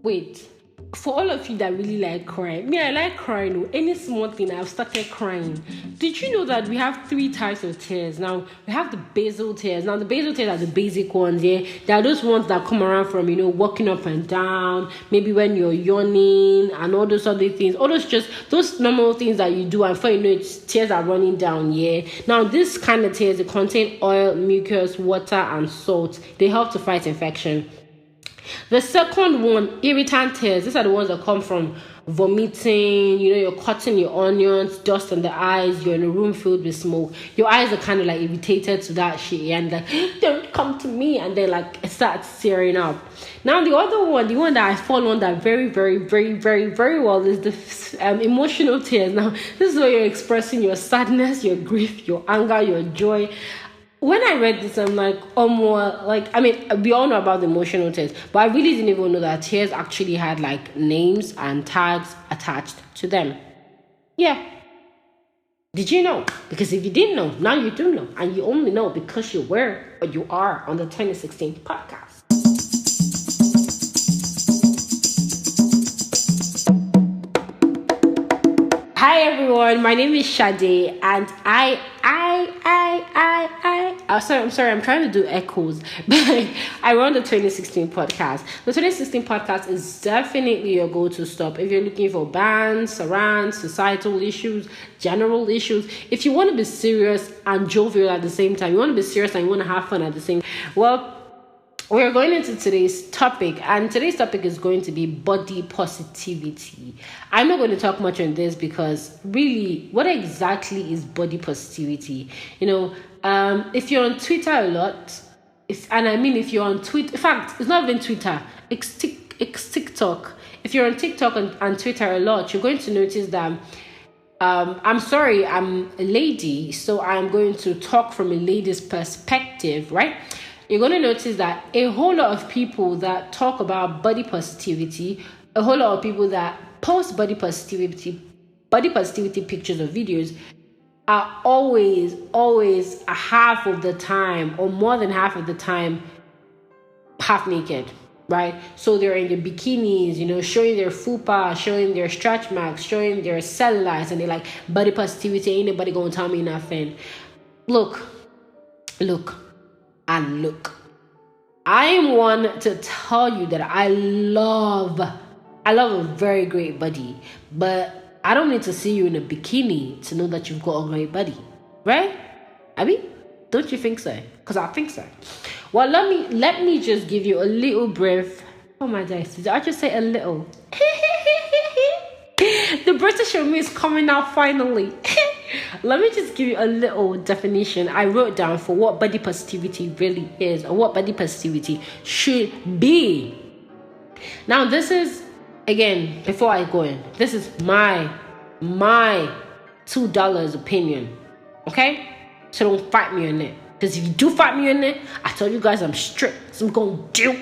Wait, for all of you that really like crying, me, I like crying. Any small thing, I've started crying. Did you know that we have three types of tears? Now, we have the basal tears. Now, the basal tears are the basic ones, yeah? They are those ones that come around from, walking up and down, maybe when you're yawning, and all those other things. All those normal things that you do, and before you know it, tears are running down, yeah? Now, this kind of tears, they contain oil, mucus, water, and salt. They help to fight infection. The second one, irritant tears. These are the ones that come from vomiting, you're cutting your onions, dust on the eyes, you're in a room filled with smoke. Your eyes are kind of like irritated to that shit, and like, don't come to me, and then like it starts tearing up. Now the other one, the one that I fall under very, very, very, very, very well is the emotional tears. Now this is where you're expressing your sadness, your grief, your anger, your joy. When I read this, I'm like, we all know about the emotional tears, but I really didn't even know that tears actually had like names and tags attached to them. Yeah. Did you know? Because if you didn't know, now you do know. And you only know because you were or you are on the 2016 podcast. Hi everyone, my name is Shade, and I'm sorry, I'm trying to do echoes, but I run the 2016 podcast. The 2016 podcast is definitely your go-to stop if you're looking for bands, surrounds, societal issues, general issues. If you want to be serious and jovial at the same time, you want to be serious and you want to have fun at the same time, well, we're going into today's topic, and today's topic is going to be body positivity. I'm not going to talk much on this because really, what exactly is body positivity? If you're on Twitter a lot, if you're on Twitter, in fact, it's not even Twitter, it's TikTok. If you're on TikTok and Twitter a lot, you're going to notice that I'm sorry, I'm a lady, so I'm going to talk from a lady's perspective, right? You're going to notice that a whole lot of people that talk about body positivity, a whole lot of people that post body positivity pictures or videos are always a half of the time or more than half of the time half naked, right? So they're in their bikinis, showing their fupa, showing their stretch marks, showing their cellulites, and they're like, body positivity, ain't nobody gonna tell me nothing. Look. I am one to tell you that I love a very great body, but I don't need to see you in a bikini to know that you've got a great body, right? I mean, don't you think so? Because I think so. Well, let me just give you a little brief. Oh my days, did I just say a little? The British in me is coming out finally. Let me just give you a little definition I wrote down for what body positivity really is, or what body positivity should be. Now, this is, again, before I go in, this is my $2 opinion, okay? So don't fight me on it, because if you do fight me on it, I tell you guys I'm strict, so I'm going to do.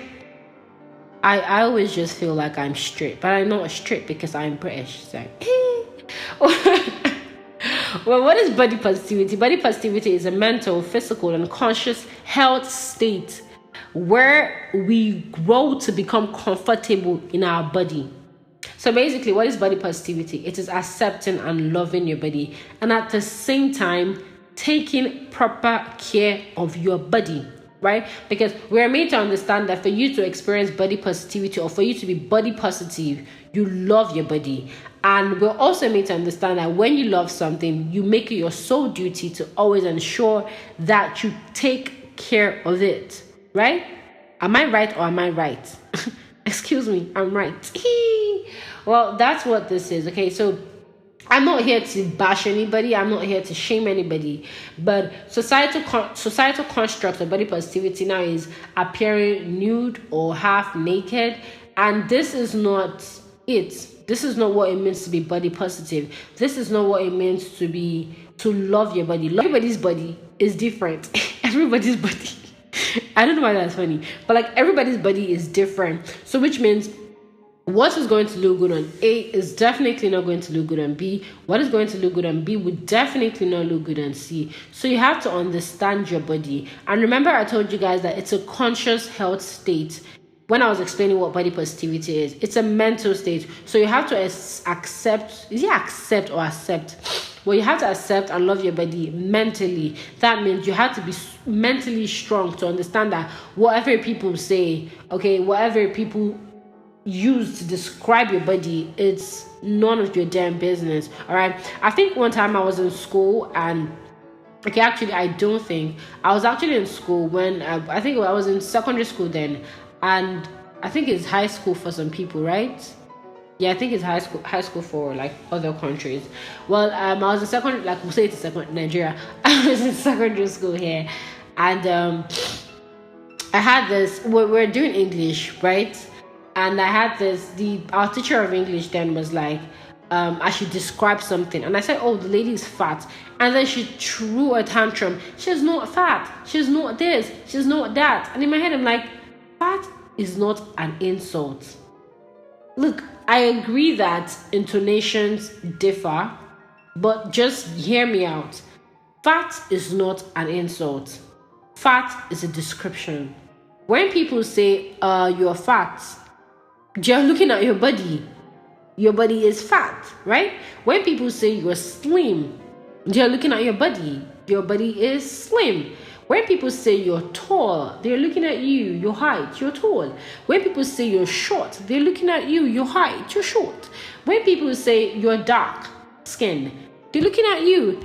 I always just feel like I'm strict, but I'm not strict because I'm British, so. Well, what is body positivity? Body positivity is a mental, physical, and conscious health state where we grow to become comfortable in our body. So basically, what is body positivity? It is accepting and loving your body, and at the same time, taking proper care of your body, right? Because we're made to understand that for you to experience body positivity, or for you to be body positive, you love your body. And we're also made to understand that when you love something, you make it your sole duty to always ensure that you take care of it, right? Am I right or am I right? Excuse me, I'm right. Well, that's what this is, okay? So I'm not here to bash anybody. I'm not here to shame anybody. But societal construct of body positivity now is appearing nude or half naked. And this is not it. This is not what it means to be body positive. This is not what it means to love your body. Everybody's body is different. Everybody's body. I don't know why that's funny. But like everybody's body is different. So which means what is going to look good on A is definitely not going to look good on B. What is going to look good on B would definitely not look good on C. So you have to understand your body. And remember, I told you guys that it's a conscious health state. when I was explaining what body positivity is, it's a mental state. So you have to accept, is it accept or accept? Well, you have to accept and love your body mentally. That means you have to be mentally strong to understand that whatever people say, okay, whatever people use to describe your body, it's none of your damn business. All right. I think one time I was in school and okay, actually, I don't think I was actually in school when I think I was in secondary school then, and I think it's high school for some people, right? Yeah, I think it's high school for like other countries. Well, I was in secondary, like we'll say it's second Nigeria. I was in secondary school here, and I had this. We're doing English, right? And I had this. Our teacher of English then was like, I should describe something, and I said, "Oh, the lady is fat," and then she threw a tantrum. She's not fat. She's not this. She's not that. And in my head, I'm like, fat is not an insult. Look, I agree that intonations differ, but just hear me out. Fat is not an insult. Fat is a description. When people say you're fat, they're looking at your body. Your body is fat, right? When people say you're slim, they're looking at your body. Your body is slim. When people say you're tall, they're looking at you, your height, you're tall. When people say you're short, they're looking at you, your height, you're short. When people say you're dark skin, they're looking at you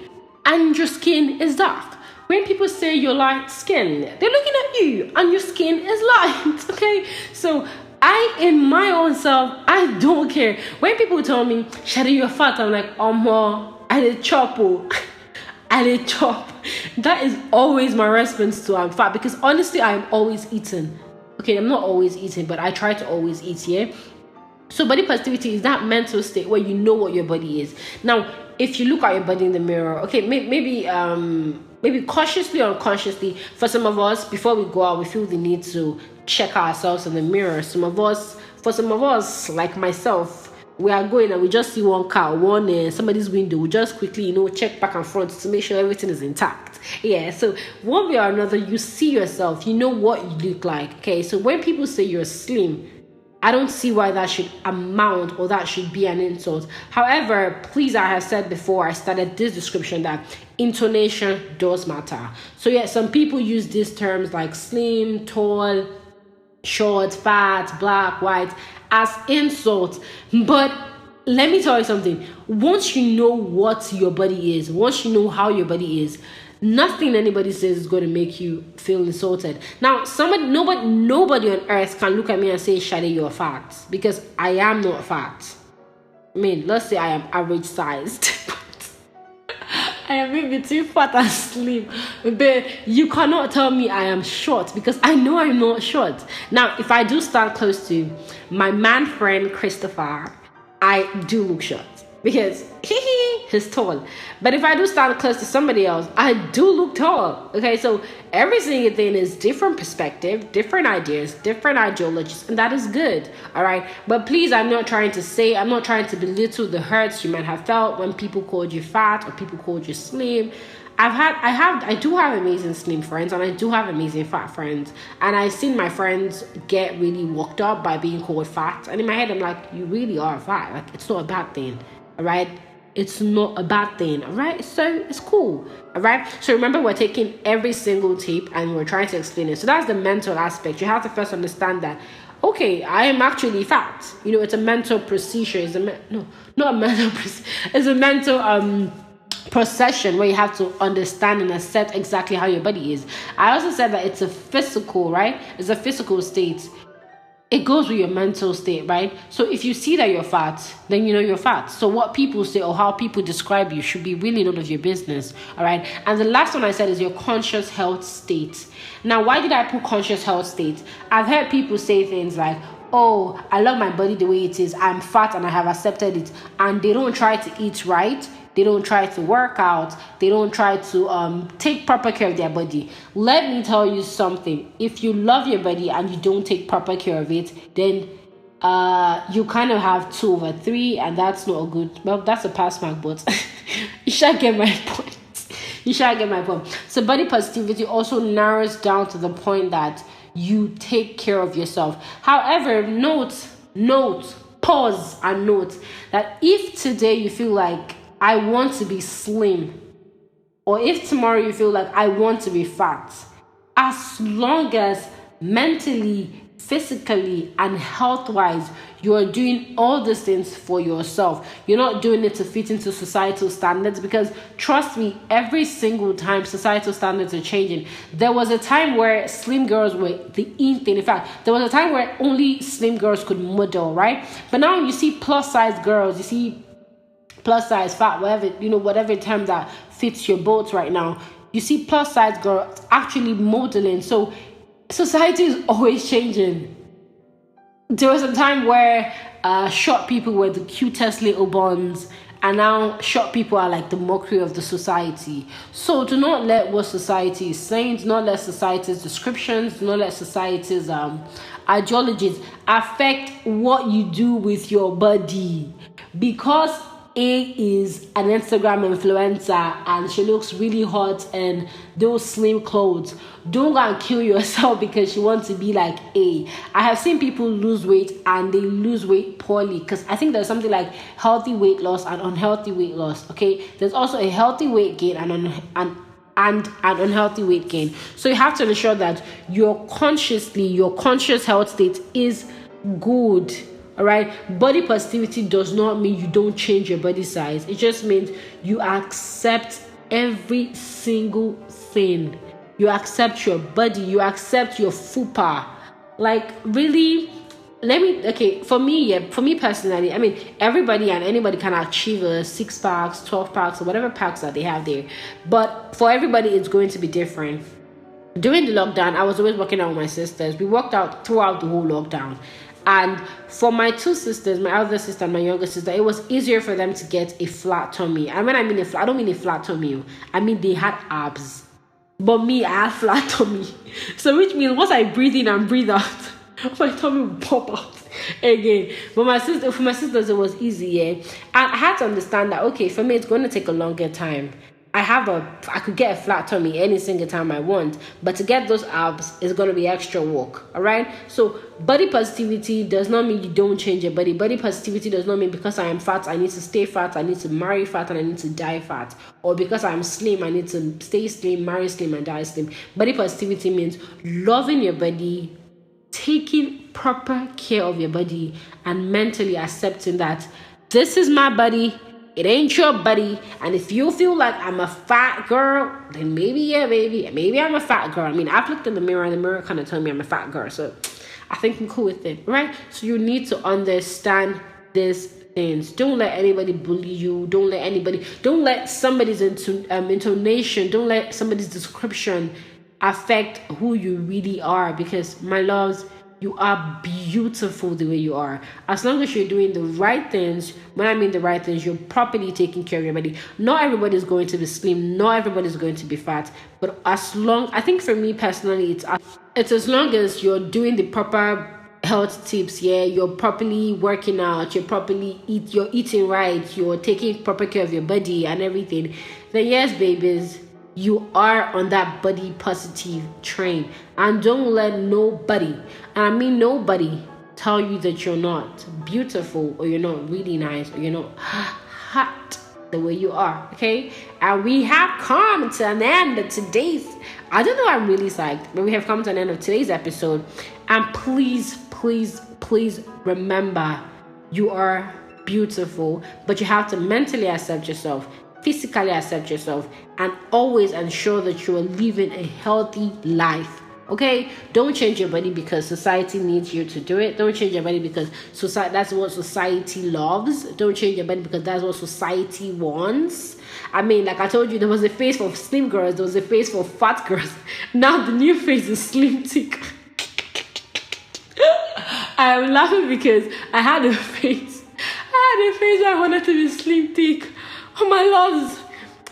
and your skin is dark. When people say you're light skin, they're looking at you and your skin is light. Okay? So in my own self, I don't care. When people tell me, Shadi, you're fat, I'm like, I did chop. I did chop. That is always my response to I'm fat, because honestly, I'm always eating. Okay, I'm not always eating, but I try to always eat, yeah? So body positivity is that mental state where you know what your body is. Now, if you look at your body in the mirror, okay, maybe cautiously or unconsciously, for some of us, before we go out, we feel the need to check ourselves in the mirror. For some of us, like myself, we are going and we just see one car, somebody's window. We just quickly, check back and front to make sure everything is intact. Yeah. So one way or another, you see yourself. You know what you look like. Okay. So when people say you're slim, I don't see why that should amount or that should be an insult. However, please, I have said before I started this description that intonation does matter. So yeah, some people use these terms like slim, tall, short, fat, black, white as insults. But let me tell you something. Once you know what your body is, once you know how your body is, nothing anybody says is going to make you feel insulted. Now, nobody on earth can look at me and say, Shadi, you're fat, because I am not fat. I mean, let's say I am average sized. I am in between fat and slim. But you cannot tell me I am short, because I know I'm not short. Now, if I do stand close to my man friend Christopher, I do look short, because he's tall. But if I do stand close to somebody else, I do look tall. Okay, so every single thing is different perspective, different ideas, different ideologies, and that is good. All right, but please, I'm not trying to belittle the hurts you might have felt when people called you fat or people called you slim. I do have amazing slim friends, and I do have amazing fat friends, and I've seen my friends get really worked up by being called fat, and in my head I'm like, you really are fat. Like, it's not a bad thing. All right, it's not a bad thing. All right, so it's cool. All right, so remember, we're taking every single tip and we're trying to explain it. So that's the mental aspect. You have to first understand that, okay, I am actually fat. It's a mental procedure. It's a mental procession where you have to understand and accept exactly how your body is. I also said that it's a physical, right? It's a physical state. It goes with your mental state, right? So if you see that you're fat, then you know you're fat. So what people say or how people describe you should be really none of your business, all right? And the last one I said is your conscious health state. Now, why did I put conscious health state? I've heard people say things like, oh, I love my body the way it is. I'm fat and I have accepted it. And they don't try to eat right. They don't try to work out. They don't try to take proper care of their body. Let me tell you something. If you love your body and you don't take proper care of it, then you kind of have 2/3, and that's not a good. Well, that's a pass mark, but you should get my point. So body positivity also narrows down to the point that you take care of yourself. However, pause and note that if today you feel like I want to be slim, or if tomorrow you feel like I want to be fat, as long as mentally, physically, and health wise, you are doing all these things for yourself. You're not doing it to fit into societal standards, because trust me, every single time societal standards are changing. There was a time where slim girls were the in thing. In fact, there was a time where only slim girls could model, right? But now you see plus size girls, you see plus size, fat, whatever term that fits your boat right now. You see plus size girls actually modeling. So society is always changing. There was a time where short people were the cutest little buns, and now short people are like the mockery of the society. So do not let what society is saying, do not let society's descriptions, do not let society's ideologies affect what you do with your body. Because A is an Instagram influencer and she looks really hot in those slim clothes, don't go and kill yourself because you want to be like A. I have seen people lose weight and they lose weight poorly, because I think there's something like healthy weight loss and unhealthy weight loss. Okay, there's also a healthy weight gain and an unhealthy weight gain. So you have to ensure that your conscious health state is good. All right, body positivity does not mean you don't change your body size. It just means you accept every single thing. You accept your body, you accept your fupa. Like, really, for me personally, I mean, everybody and anybody can achieve a 6 packs, 12 packs, or whatever packs that they have there. But for everybody, it's going to be different. During the lockdown, I was always working out with my sisters. We worked out throughout the whole lockdown. And for my two sisters, my elder sister and my younger sister, it was easier for them to get a flat tummy. And when I mean I don't mean a flat tummy. I mean they had abs. But me, I had flat tummy. So which means once I breathe in and breathe out, my tummy will pop out again. But for my sisters, it was easy, yeah. And I had to understand that, okay, for me, it's going to take a longer time. I could get a flat tummy any single time I want, but to get those abs is going to be extra work. All right. So body positivity does not mean you don't change your body. Body positivity does not mean because I am fat, I need to stay fat, I need to marry fat, and I need to die fat. Or because I'm slim, I need to stay slim, marry slim, and die slim. Body positivity means loving your body, taking proper care of your body, and mentally accepting that this is my body. It ain't your body. And if you feel like I'm a fat girl, then maybe I'm a fat girl. I mean, I've looked in the mirror and the mirror kind of told me I'm a fat girl. So I think I'm cool with it, right? So you need to understand these things. Don't let anybody bully you. Don't let somebody's intonation, don't let somebody's description affect who you really are. Because, my loves, you are beautiful the way you are. As long as you're doing the right things, when I mean the right things, you're properly taking care of your body. Not everybody's going to be slim. Not everybody's going to be fat. But I think for me personally, it's as long as you're doing the proper health tips, yeah, you're properly working out, you're eating right, you're taking proper care of your body and everything, then yes, babies, you are on that body positive train. And don't let nobody, and I mean nobody, tell you that you're not beautiful, or you're not really nice, or you're not hot the way you are. Okay, and we have come to an end of today's, I don't know, I'm really psyched, but we have come to an end of today's episode. And please remember, you are beautiful, but you have to mentally accept yourself, physically accept yourself, and always ensure that you are living a healthy life. Okay, don't change your body because society needs you to do it. Don't change your body because that's what society loves. Don't change your body because that's what society wants. I mean, like I told you, there was a face for slim girls, there was a face for fat girls. Now the new face is slim thick. I'm laughing because I had a face where I wanted to be slim thick. Oh my loves,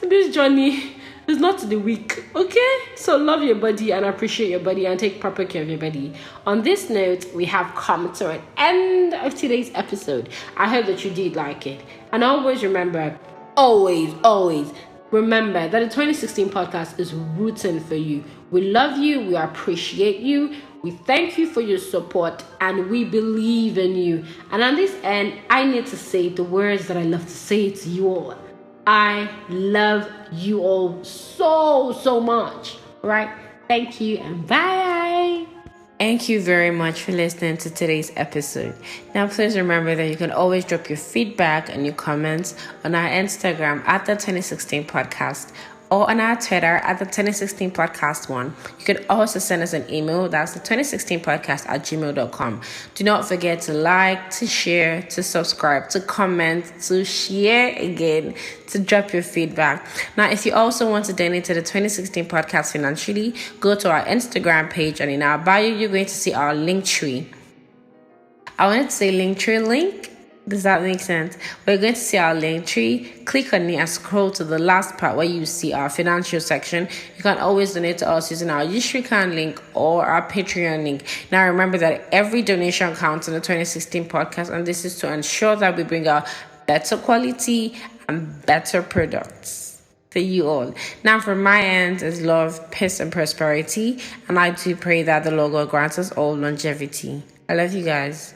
this journey is not the weak, okay? So love your body and appreciate your body and take proper care of your body. On this note, we have come to an end of today's episode. I hope that you did like it. And always remember, always, remember that the 2016 podcast is rooting for you. We love you. We appreciate you. We thank you for your support and we believe in you. And on this end, I need to say the words that I love to say to you all. I love you all so, so much. All right? Thank you and bye. Thank you very much for listening to today's episode. Now, please remember that you can always drop your feedback and your comments on our Instagram at the 2016 podcast or on our Twitter at the 2016 podcast one. You can also send us an email. That's the 2016 podcast at gmail.com. Do not forget to like, to share, to subscribe, to comment, to share again, to drop your feedback. Now, if you also want to donate to the 2016 podcast financially, go to our Instagram page and in our bio, you're going to see our link tree. I wanted to say link tree link. Does that make sense? We're going to see our link tree. Click on it and scroll to the last part where you see our financial section. You can always donate to us using our Yushrikhan link or our Patreon link. Now remember that every donation counts in the 2016 podcast, and this is to ensure that we bring out better quality and better products for you all. Now from my end is love, peace and prosperity, and I do pray that the Lord grants us all longevity. I love you guys.